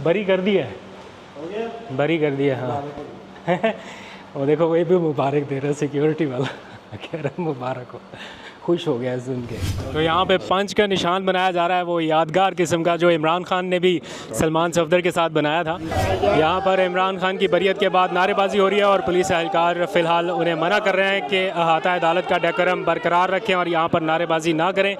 बरी कर दिया है, बरी कर दिया। हाँ और देखो वही भी मुबारक दे रहा है सिक्योरिटी वाला, कह रहा मुबारक हो, खुश हो गया सुन के। तो यहाँ पे पंच का निशान बनाया जा रहा है, वो यादगार किस्म का जो इमरान खान ने भी सलमान सफदर के साथ बनाया था। यहाँ पर इमरान खान की बरियत के बाद नारेबाजी हो रही है और पुलिस एहलकार फ़िलहाल उन्हें मना कर रहे हैं कि अहाता अदालत का डेकोरम बरकरार रखें और यहाँ पर नारेबाजी ना करें।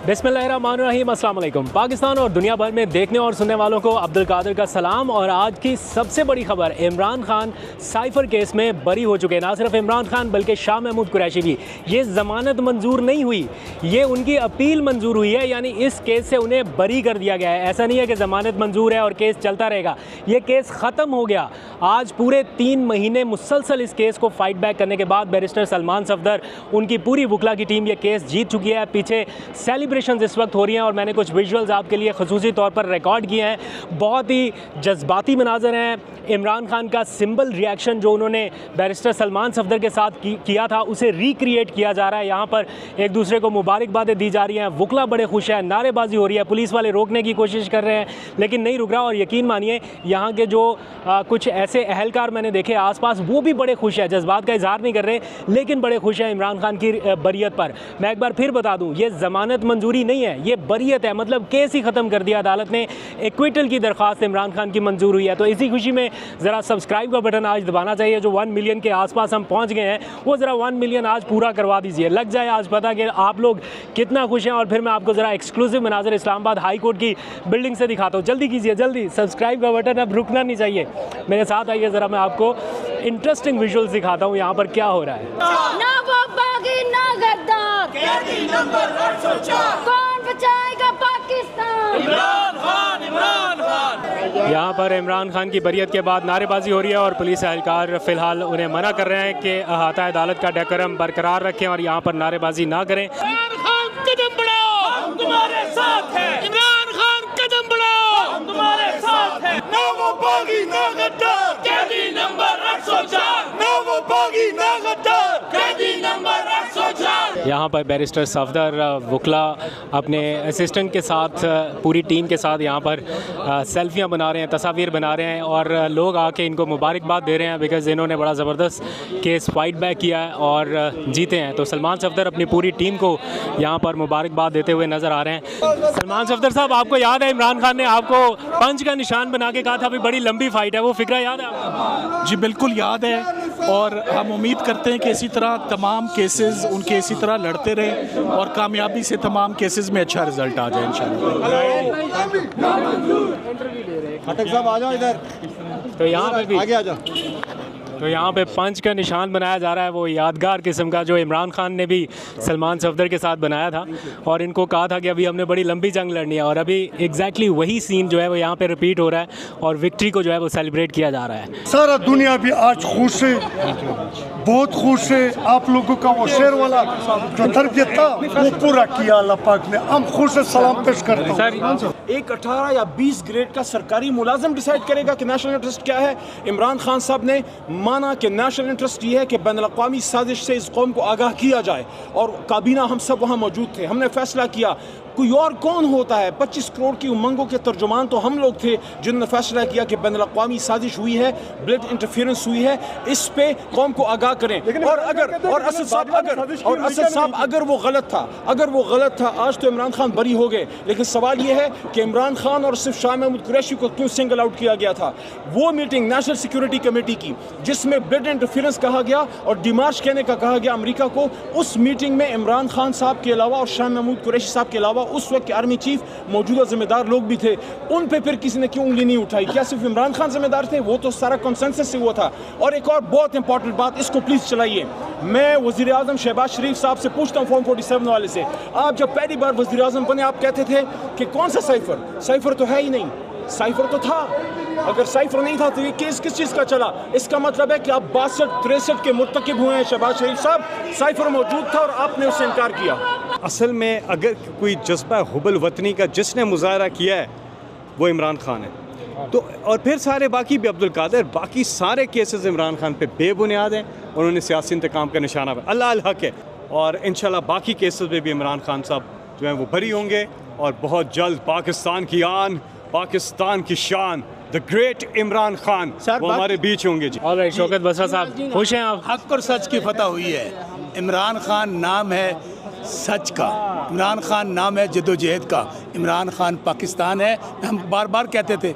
बिस्मिल्लाहिर्रहमानिर्रहीम, अस्सलाम वालेकुम। पाकिस्तान और दुनिया भर में देखने और सुनने वालों को अब्दुल कादिर का सलाम। और आज की सबसे बड़ी खबर, इमरान खान साइफ़र केस में बरी हो चुके हैं। ना सिर्फ इमरान खान बल्कि शाह महमूद कुरैशी भी। ये ज़मानत मंजूर नहीं हुई, ये उनकी अपील मंजूर हुई है, यानी इस केस से उन्हें बरी कर दिया गया है। ऐसा नहीं है कि ज़मानत मंजूर है और केस चलता रहेगा, ये केस ख़त्म हो गया। आज पूरे 3 महीने मुसलसल इस केस को फाइट बैक करने के बाद बैरिस्टर सलमान सफदर, उनकी पूरी वकला की टीम ये केस जीत चुकी है। पीछे सेलिब्रेशन इस वक्त हो रही हैं और मैंने कुछ विजुअल्स आपके लिए ख़ुसूसी तौर पर रिकॉर्ड किए हैं। बहुत ही जज्बाती मनाज़र हैं। इमरान खान का सिंबल रिएक्शन जो उन्होंने बैरिस्टर सलमान सफदर के साथ किया था, उसे रिक्रिएट किया जा रहा है। यहाँ पर एक दूसरे को मुबारकबादें दी जा रही हैं, वकला बड़े खुश हैं, नारेबाजी हो रही है, पुलिस वाले रोकने की कोशिश कर रहे हैं लेकिन नहीं रुक रहा। और यकीन मानिए यहाँ के जो कुछ ऐसे अहलकार मैंने देखे आसपास, वो भी बड़े खुश हैं, जज्बात का इजहार नहीं कर रहे लेकिन बड़े खुश हैं इमरान खान की बरियत पर। मैं एक बार फिर बता दूँ, ये ज़मानत मंजूरी नहीं है, ये बरियत है, मतलब केस ही ख़त्म कर दिया अदालत ने। एक्विटल की दरख्वास्त इमरान खान की मंजूर हुई है। तो इसी खुशी में ज़रा सब्सक्राइब का बटन आज दबाना चाहिए। जो 1 मिलियन के आसपास हम पहुंच गए हैं, वो ज़रा 1 मिलियन आज पूरा करवा दीजिए। लग जाए आज पता कि आप लोग कितना खुश हैं। और फिर मैं आपको ज़रा एक्सक्लूसिव मनाज़र इस्लामाबाद हाई कोर्ट की बिल्डिंग से दिखाता हूँ। जल्दी कीजिए, जल्दी सब्सक्राइब का बटन, अब रुकना नहीं चाहिए। मेरे साथ आइए, ज़रा मैं आपको इंटरेस्टिंग विजुअल्स दिखाता हूँ यहाँ पर क्या हो रहा है। ना वो बागी ना गद्दार, कैदी नंबर 804, कौन बचाएगा पाकिस्तान? इमरान खान, इमरान खान। यहाँ पर इमरान खान की बरियत के बाद नारेबाजी हो रही है और पुलिस एहलकार फ़िलहाल उन्हें मना कर रहे हैं कि अहाता अदालत का डेकोरम बरकरार रखें और यहाँ पर नारेबाजी ना करें। इमरान खान कदम बढ़ाओ, हम तुम्हारे साथ हैं। इमरान खान कदम बढ़ाओ, हम तुम्हारे साथ हैं। ना वो बागी ना गद्दार, कैदी नंबर 804, ना वो बागी ना गद्दार, कैदी नंबर 804। यहाँ पर बैरिस्टर सफदर वकला अपने असिस्टेंट के साथ, पूरी टीम के साथ यहाँ पर सेल्फियाँ बना रहे हैं, तस्वीर बना रहे हैं और लोग आके इनको मुबारकबाद दे रहे हैं बिकॉज़ इन्होंने बड़ा ज़बरदस्त केस फाइट बैक किया है और जीते हैं। तो सलमान सफदर अपनी पूरी टीम को यहाँ पर मुबारकबाद देते हुए नज़र आ रहे हैं। सलमान सफदर साहब, आपको याद है इमरान खान ने आपको पंच का निशान बना के कहा था अभी बड़ी लंबी फाइट है, वो फिक्र याद है आपको? जी बिल्कुल याद है और हम उम्मीद करते हैं कि इसी तरह तमाम केसेस उनके इसी तरह लड़ते रहें और कामयाबी से तमाम केसेस में अच्छा रिजल्ट आ जाए इंशाल्लाह। खटक साहब आ जाओ इधर। तो यहाँ पे भी आगे आ जाओ। तो यहाँ पे पंच का निशान बनाया जा रहा है, वो यादगार किस्म का जो इमरान खान ने भी सलमान सफदर के साथ बनाया था और इनको कहा था कि अभी हमने बड़ी लंबी जंग लड़नी है। और अभी एग्जैक्टली वही सीन जो है वो यहाँ पे रिपीट हो रहा है और विक्ट्री को जो है वो सेलिब्रेट किया जा रहा है। सारा दुनिया भी आज खुश है, बहुत खुश है। आप लोगों का वो शेर वाला जो तरबियत था वो पूरा किया अल्लाह पाक ने, हम खुश है, सलाम पेश करते हैं। एक 18 या 20 ग्रेड का सरकारी मुलाजिम डिसाइड करेगा कि नेशनल इंटरेस्ट क्या है। इमरान खान साहब ने माना कि नेशनल इंटरेस्ट ये है कि बैनुल-अक़वामी साजिश से इस कौम को आगाह किया जाए और काबीना हम सब वहाँ मौजूद थे। हमने फैसला किया कोई और कौन होता है, 25 करोड़ की उमंगों के तर्जुमान तो हम लोग थे जिन्होंने फैसला किया कि बैनुल-अक़वामी साजिश हुई है, ब्लड इंटरफेरेंस हुई है, इस पे कौम को आगाह करें। और असद साहब अगर वो गलत था, आज तो इमरान खान बरी हो गए। लेकिन सवाल ये है कि इमरान खान और सिर्फ शाह महमूद कुरैशी को क्यों सिंगल आउट किया गया था? वो मीटिंग नेशनल सिक्योरिटी कमेटी की जिसमें ब्लड इंटरफेरेंस कहा गया और डिमार्च कहने का कहा गया अमेरिका को, उस मीटिंग में इमरान खान साहब के अलावा और शाह महमूद कुरैशी साहब के अलावा उस वक्त के आर्मी चीफ, मौजूदा जिम्मेदार लोग भी थे। उन पे फिर किसी ने क्यों उंगली नहीं उठाई? क्या सिर्फ इमरान खान जिम्मेदार थे? वो तो सारा कंसेंसस से हुआ था। और एक और बहुत इंपॉर्टेंट बात, इसको प्लीज चलाइए। मैं वज़ीर आज़म शहबाज शरीफ साहब से पूछता हूँ फॉर्म 47 वाले से, आप जब पहली बार वज़ीर आज़म बने आप कहते थे कि कौन सा साइफर तो है ही नहीं। साइफर तो था, अगर साइफर नहीं था तो ये केस किस चीज़ का चला? इसका मतलब है कि आप 62-63 के मुर्तकिब हुए हैं शहबाज शरीफ साहब। साइफर मौजूद था और आपने उससे इनकार किया। असल में अगर कोई जज्बा हुब्बुल वतनी का जिसने मुजाहरा किया है वो इमरान खान है। तो और फिर सारे बाकी भी अब्दुल कादिर, बाकी सारे केसेस इमरान खान पे बेबुनियाद हैं। उन्होंने सियासी इंतकाम का निशाना अल्लाह अल हक है, और इंशाल्लाह बाकी केसेस में भी इमरान खान साहब जो हैं वो बरी होंगे, और बहुत जल्द पाकिस्तान की आन, पाकिस्तान की शान, द ग्रेट इमरान खान वो हमारे बीच होंगे जी। ऑलराइट, शौकत बसरा साहब खुश हैं आप? हक और सच की फतह हुई है। इमरान खान नाम है सच का, इमरान खान नाम है जद्दोजहद का, इमरान खान पाकिस्तान है। हम बार बार कहते थे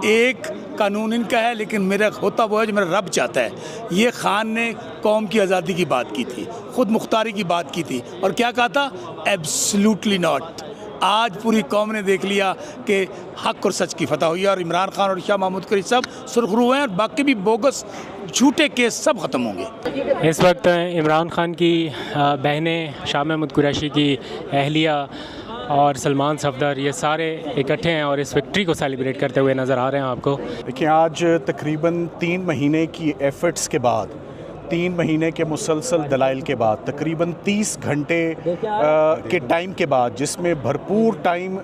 एक कानून इनका है, लेकिन मेरा होता वो है जो मेरा रब चाहता है। ये खान ने कौम की आज़ादी की बात की थी, खुद मुख्तारी की बात की थी, और क्या कहा था? Absolutely not. आज पूरी कौम ने देख लिया कि हक और सच की फतह हुई है, और इमरान खान और शाह महमूद कुरैशी सब सुरखरू हैं, और बाकी भी बोगस झूठे केस सब ख़त्म होंगे। इस वक्त इमरान खान की बहनें, शाह महमूद कुरैशी की अहलिया और सलमान सफदर, ये सारे इकट्ठे हैं और इस विक्ट्री को सेलिब्रेट करते हुए नज़र आ रहे हैं आपको। देखिए, आज तकरीबन 3 महीने की एफ़र्ट्स के बाद, 3 महीने के मुसलसल दलाइल के बाद, तकरीबन 30 घंटे के टाइम के बाद, जिसमें भरपूर टाइम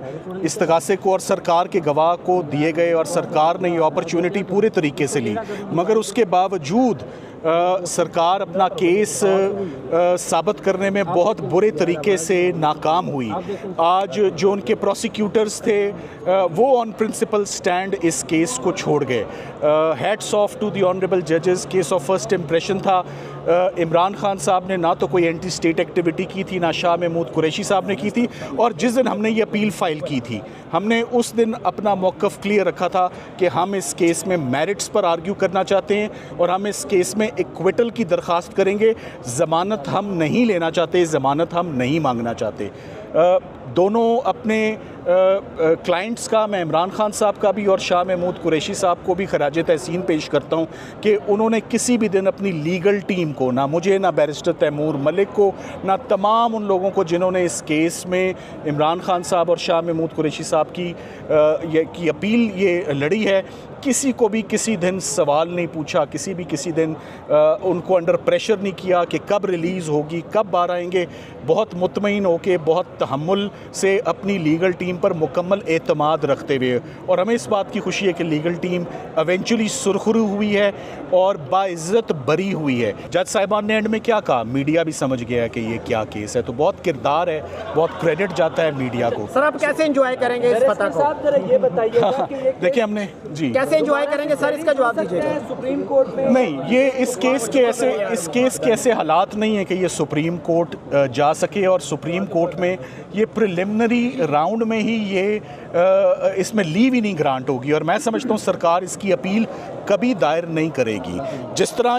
इस्तगासे को और सरकार के गवाह को दिए गए, और सरकार ने ये अपॉर्चुनिटी पूरे तरीके से ली, मगर उसके बावजूद सरकार अपना केस साबित करने में बहुत बुरे तरीके से नाकाम हुई। आज जो उनके प्रोसिक्यूटर्स थे वो ऑन प्रिंसिपल स्टैंड इस केस को छोड़ गए। Hats off to the honourable जजेस, केस ऑफ फर्स्ट इम्प्रेशन था। इमरान खान साहब ने ना तो कोई एंटी स्टेट एक्टिविटी की थी, ना शाह महमूद कुरैशी साहब ने की थी, और जिस दिन हमने ये अपील फ़ाइल की थी, हमने उस दिन अपना मौक़िफ़ क्लियर रखा था कि हम इस केस में मेरिट्स पर आर्ग्यू करना चाहते हैं, और हम इस केस में इक्विटल की दरख्वास्त करेंगे। ज़मानत हम नहीं लेना चाहते, ज़मानत हम नहीं मांगना चाहते। दोनों अपने क्लाइंट्स का, मैं इमरान खान साहब का भी और शाह महमूद कुरैशी साहब को भी खराज तहसीन पेश करता हूँ कि उन्होंने किसी भी दिन अपनी लीगल टीम को, ना मुझे, ना बैरिस्टर तैमूर मलिक को, ना तमाम उन लोगों को जिन्होंने इस केस में इमरान खान साहब और शाह महमूद कुरैशी साहब की अपील ये लड़ी है, किसी को भी किसी दिन सवाल नहीं पूछा, किसी दिन उनको अंडर प्रेशर नहीं किया कि कब रिलीज़ होगी, कब बाहर आएंगे। बहुत मुतमईन होके, बहुत तहम्मुल से अपनी लीगल टीम पर मुकम्मल एतमाद रखते हुए, और हमें इस बात की खुशी है कि लीगल टीम एवेंचुअली सुरखरू हुई है और बाइज़्ज़त बरी हुई है। जज साहिबान ने एंड में क्या कहा, मीडिया भी समझ गया है कि ये क्या केस है, तो बहुत किरदार है, बहुत क्रेडिट जाता है मीडिया को। सर, आप कैसे एंजॉय करेंगे इस फतह को? ये बताइए। देखिए, हमने जी कैसे एंजॉय करेंगे सर, इसका जवाब दीजिएगा। सुप्रीम कोर्ट में नहीं, ये इस केस के ऐसे हालात नहीं है कि ये सुप्रीम कोर्ट जा सके, और सुप्रीम कोर्ट में ये प्रिलिमिनरी राउंड में ही ये इसमें लीव ही नहीं ग्रांट होगी, और मैं समझता हूँ सरकार इसकी अपील कभी दायर नहीं करेगी। जिस तरह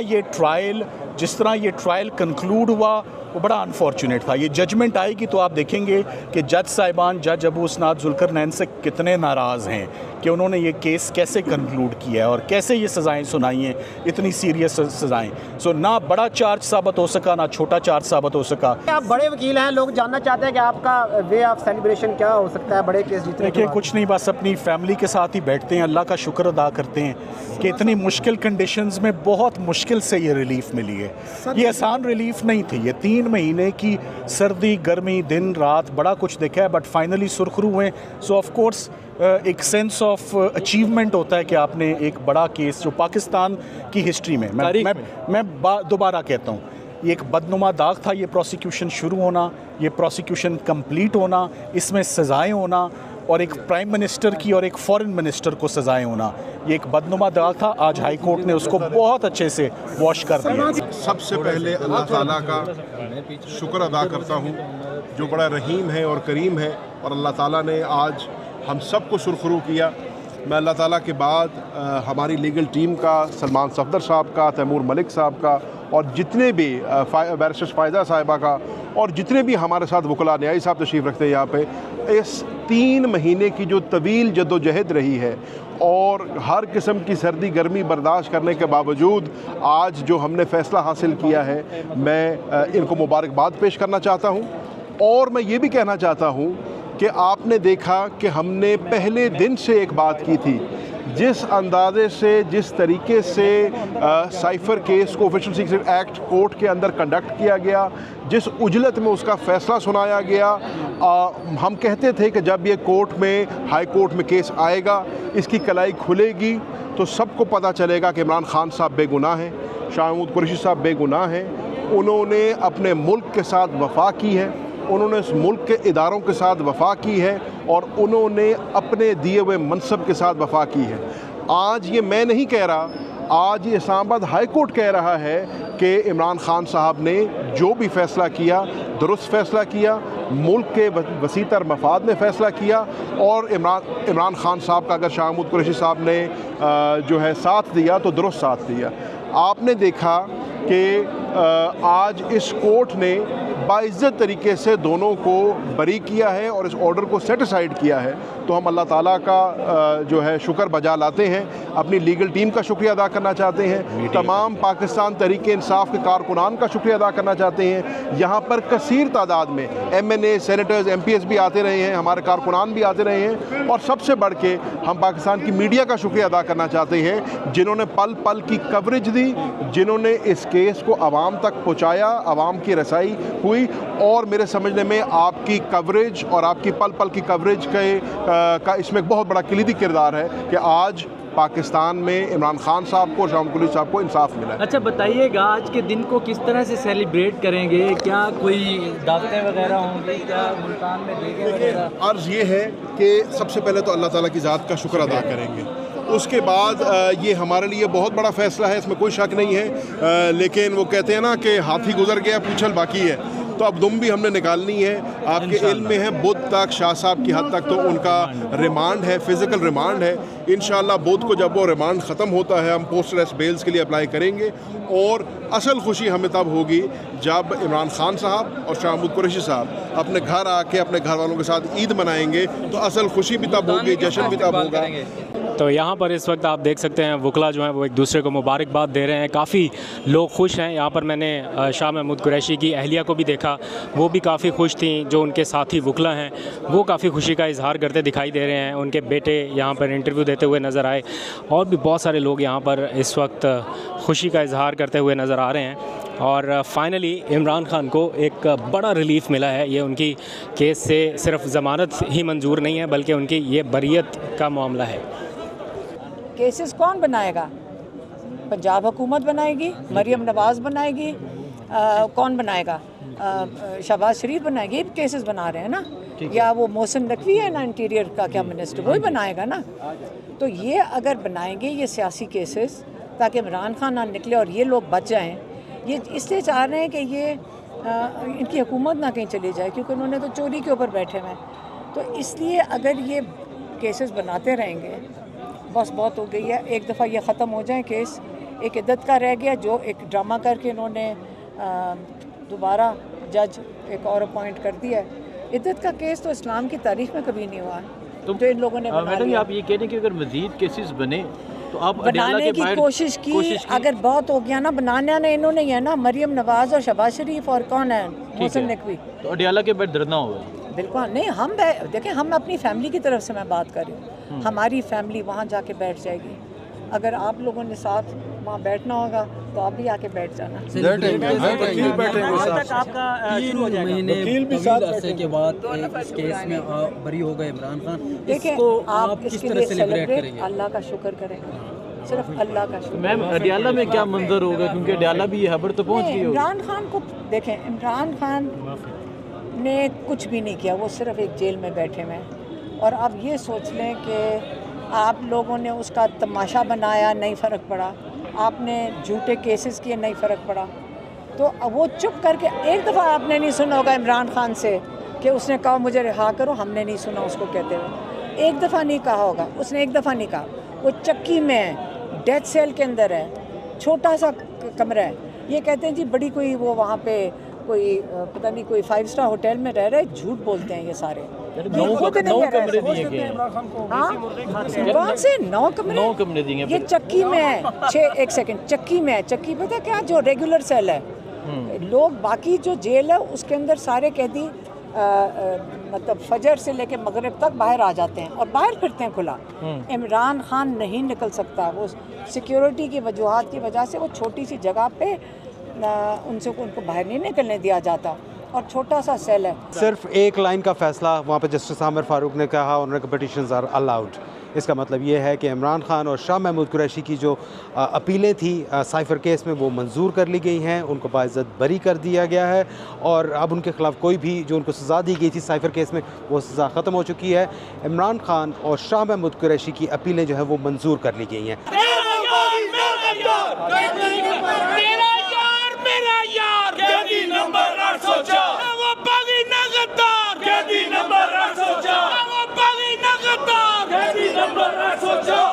ये ट्रायल कंक्लूड हुआ वो बड़ा अनफॉर्चुनेट था। ये जजमेंट आएगी तो आप देखेंगे कि जज साहिबान, जज अबू उसनाद जुल्करनैन से कितने नाराज़ हैं कि उन्होंने ये केस कैसे कंक्लूड किया है और कैसे ये सज़ाएं सुनाई हैं, इतनी सीरियस सज़ाएं। सो ना बड़ा चार्ज साबित हो सका, ना छोटा चार्ज साबित हो सका। आप बड़े वकील हैं, लोग जानना चाहते हैं कि आपका वे ऑफ सेलिब्रेशन क्या हो सकता है बड़े केस जीतने के बाद? कुछ नहीं, बस अपनी फैमिली के साथ ही बैठते हैं, अल्लाह का शुक्र अदा करते हैं कि इतनी मुश्किल कंडीशंस में बहुत मुश्किल से ये रिलीफ मिली है। ये आसान रिलीफ नहीं थी, ये 3 महीने की सर्दी गर्मी दिन रात बड़ा कुछ देखा है, बट फाइनली सुरखरू हुए। सो ऑफ कोर्स एक सेंस ऑफ अचीवमेंट होता है कि आपने एक बड़ा केस जो पाकिस्तान की हिस्ट्री में, मैं दोबारा कहता हूँ, ये एक बदनुमा दाग था, ये प्रोसिक्यूशन शुरू होना, ये प्रोसिक्यूशन कंप्लीट होना, इसमें सज़ाएं होना, और एक प्राइम मिनिस्टर की और एक फॉरेन मिनिस्टर को सज़ाएं होना, ये एक बदनुमा दाग था। आज हाई कोर्ट ने उसको बहुत अच्छे से वॉश कर दिया। सबसे पहले अल्लाह ताला का शुक्र अदा करता हूँ जो बड़ा रहीम है और करीम है, और अल्लाह ताला ने आज हम सब को सुरखरू किया। मैं अल्लाह ताला के बाद हमारी लीगल टीम का, सलमान सफदर साहब का, तैमूर मलिक साहब का, और जितने भी बैरिस्टर फ़ायदा साहिबा का, और जितने भी हमारे साथ वकला न्यायी साहब तशरीफ़ रखते हैं यहाँ पे, इस 3 महीने की जो तवील जद्दोजहद रही है और हर किस्म की सर्दी गर्मी बर्दाश्त करने के बावजूद आज जो हमने फ़ैसला हासिल किया है, मैं इनको मुबारकबाद पेश करना चाहता हूँ। और मैं ये भी कहना चाहता हूँ कि आपने देखा कि हमने पहले दिन से एक बात की थी, जिस अंदाजे से, जिस तरीके से साइफर केस को ऑफिशियल सीक्रेट एक्ट कोर्ट के अंदर कंडक्ट किया गया, जिस उजलत में उसका फ़ैसला सुनाया गया, हम कहते थे कि जब ये कोर्ट में, हाई कोर्ट में केस आएगा, इसकी कलाई खुलेगी तो सबको पता चलेगा कि इमरान खान साहब बेगुनाह हैं, शाह महमूद कुरैशी साहब बेगुनाह हैं। उन्होंने अपने मुल्क के साथ वफा की है, उन्होंने इस मुल्क के इदारों के साथ वफा की है और उन्होंने अपने दिए हुए मनसब के साथ वफा की है। आज ये मैं नहीं कह रहा, आज ये इस्लामाबाद हाई कोर्ट कह रहा है कि इमरान खान साहब ने जो भी फ़ैसला किया दुरुस्त फ़ैसला किया, मुल्क के वसीतर मफाद में फ़ैसला किया और इमरान खान साहब का अगर शाह महमूद कुरैशी साहब ने जो है साथ दिया तो दुरुस्त साथ दिया। आपने देखा कि आज इस कोर्ट ने बाइज़्ज़त तरीके से दोनों को बरी किया है और इस ऑर्डर को सेटिसाइड किया है, तो हम अल्लाह ताला का जो है शुक्र बजा लाते हैं, अपनी लीगल टीम का शुक्रिया अदा करना चाहते हैं, तमाम पाकिस्तान तहरीक इंसाफ के कारकुनान का शुक्रिया अदा करना चाहते हैं। यहाँ पर कसीर तादाद में MNA, सेनेटर्स, MPs भी आते रहे हैं, हमारे कारकुनान भी आते रहे हैं और सबसे बढ़ के हम पाकिस्तान की मीडिया का शुक्रिया अदा करना चाहते हैं जिन्होंने पल पल की कवरेज दी, जिन्होंने इस केस को आवाम तक पहुँचाया, आवाम की रसाई हुई और मेरे समझने में आपकी कवरेज और आपकी पल पल की कवरेज का इसमें एक बहुत बड़ा कलीदी किरदार है कि आज पाकिस्तान में इमरान खान साहब को, शाह महमूद कुरैशी साहब को इंसाफ मिला। अच्छा बताइएगा, आज के दिन को किस तरह से सेलिब्रेट करेंगे? क्या कोई दावतें वगैरह होंगी? क्या मुल्तान में देगे वगैरह? अर्ज़ ये है कि सबसे पहले तो अल्लाह ताला की ज़ात का शुक्र अदा करेंगे, उसके बाद ये हमारे लिए बहुत बड़ा फ़ैसला है, इसमें कोई शक नहीं है, लेकिन वो कहते हैं ना कि हाथी गुजर गया पूंछल बाकी है, तो अब दुम भी हमने निकालनी है। आपके इल्म में है बुध तक शाह साहब की हद तक तो उनका रिमांड है, फ़िज़िकल रिमांड है। इंशाअल्लाह बुध को जब वो रिमांड ख़त्म होता है हम पोस्ट अरेस्ट बेल्स के लिए अप्लाई करेंगे और असल खुशी हमें तब होगी जब इमरान खान साहब और शाह महमूद कुरैशी साहब अपने घर आके अपने घर वालों के साथ ईद मनाएंगे, तो असल खुशी भी तब होगी, जश्न भी तब होगा। तो यहाँ पर इस वक्त आप देख सकते हैं वकला जो हैं वो एक दूसरे को मुबारकबाद दे रहे हैं, काफ़ी लोग खुश हैं। यहाँ पर मैंने शाह महमूद कुरैशी की अहलिया को भी देखा, वो भी काफ़ी खुश थी, जो उनके साथी वकला हैं वो काफ़ी खुशी का इजहार करते दिखाई दे रहे हैं। उनके बेटे यहाँ पर इंटरव्यू देते हुए नज़र आए और भी बहुत सारे लोग यहाँ पर इस वक्त खुशी का इजहार करते हुए नज़र आ रहे हैं। और फाइनली इमरान खान को एक बड़ा रिलीफ़ मिला है, ये उनकी केस से सिर्फ ज़मानत ही मंजूर नहीं है बल्कि उनकी ये बरियत का मामला है। केसेस कौन बनाएगा? पंजाब हुकूमत बनाएगी, मरियम नवाज़ बनाएगी, कौन बनाएगा? शहबाज शरीफ बनाएगी, केसेस बना रहे हैं ना, या वो मोहसिन नकवी है ना इंटीरियर का क्या मिनिस्टर, वही बनाएगा ना। तो ये अगर बनाएंगे ये सियासी केसेस ताकि इमरान खान ना निकले और ये लोग बच जाएं, ये इसलिए चाह रहे हैं कि ये इनकी हुकूमत ना कहीं चली जाए, क्योंकि उन्होंने तो चोरी के ऊपर बैठे हुए हैं। तो इसलिए अगर ये केसेस बनाते रहेंगे, बस बहुत हो गई है, एक दफ़ा ये ख़त्म हो जाए केस। एक इद्दत का रह गया जो एक ड्रामा करके इन्होंने दोबारा जज एक और अपॉइंट कर दिया है। इद्दत का केस तो इस्लाम की तारीख में कभी नहीं हुआ है, तो इन लोगों ने मैडम आप ये कह रहे हैं कि अगर मज़ीद केसेस बने तो आप बनाने की कोशिश की, अगर बहुत हो गया ना, बनाना ने इन्होंने ही है ना, मरियम नवाज़ और शहबाज शरीफ और कौन है मोहसिन नकवी, तो अडियाला के बाद डरना होगा। बिल्कुल नहीं, हम देखें, हम अपनी फैमिली की तरफ से मैं बात कर रही हूँ, हमारी फैमिली वहाँ जाके बैठ जाएगी। अगर आप लोगों ने साथ वहाँ बैठना होगा तो आप भी आके बैठ जाना। वकील भी साथ बैठे के बाद इस केस में बरी हो गए इमरान खान, देखिए आप इसके लिए सेलिब्रेट अल्लाह का शुक्र करें, सिर्फ अल्लाह का शुक्र। मैम अडियाला में क्या मंजर होगा, क्योंकि अडियाला भी ये खबर तो पहुँच गई। इमरान खान को देखें, इमरान खान ने कुछ भी नहीं किया, वो सिर्फ एक जेल में बैठे हुए हैं और अब ये सोच लें कि आप लोगों ने उसका तमाशा बनाया, नहीं फ़र्क पड़ा, आपने झूठे केसेस किए, नहीं फ़र्क पड़ा, तो वो चुप करके, एक दफ़ा आपने नहीं सुना होगा इमरान खान से कि उसने कहा मुझे रिहा करो, हमने नहीं सुना उसको कहते हुए, एक दफ़ा नहीं कहा होगा उसने, एक दफ़ा नहीं कहा। वो चक्की में है, डेथ सेल के अंदर है, छोटा सा कमरा है, ये कहते हैं जी बड़ी कोई वो वहाँ पे कोई पता नहीं कोई 5 स्टार होटल में रह रहे, झूठ बोलते हैं ये सारे। 9 कमरे दिए गए, हाँ कौन से 9 कमरे दिए? ये चक्की में है, एक सेकंड, चक्की में है, चक्की पता क्या, जो रेगुलर सेल है, लोग बाकी जो जेल है उसके अंदर सारे कैदी मतलब फजर से लेके मगरिब तक बाहर आ जाते हैं और बाहर फिरते हैं खुला। इमरान खान नहीं निकल सकता, वो सिक्योरिटी की वजूहात की वजह से वो छोटी सी जगह पे उनको बाहर नहीं निकलने दिया जाता और छोटा सा सेल है। सिर्फ एक लाइन का फैसला वहाँ पे जस्टिस आमिर फारूक ने कहा, उन्होंने पिटिशंस आर अलाउड। इसका मतलब ये है कि इमरान खान और शाह महमूद कुरैशी की जो अपीलें थी साइफ़र केस में वो मंजूर कर ली गई हैं, उनको बाइज़्ज़त बरी कर दिया गया है और अब उनके ख़िलाफ़ कोई भी जो उनको सज़ा दी गई थी साइफ़र केस में वो सज़ा ख़त्म हो चुकी है। इमरान खान और शाह महमूद कुरैशी की अपीलें जो है वो मंजूर कर ली गई हैं। नंबर 804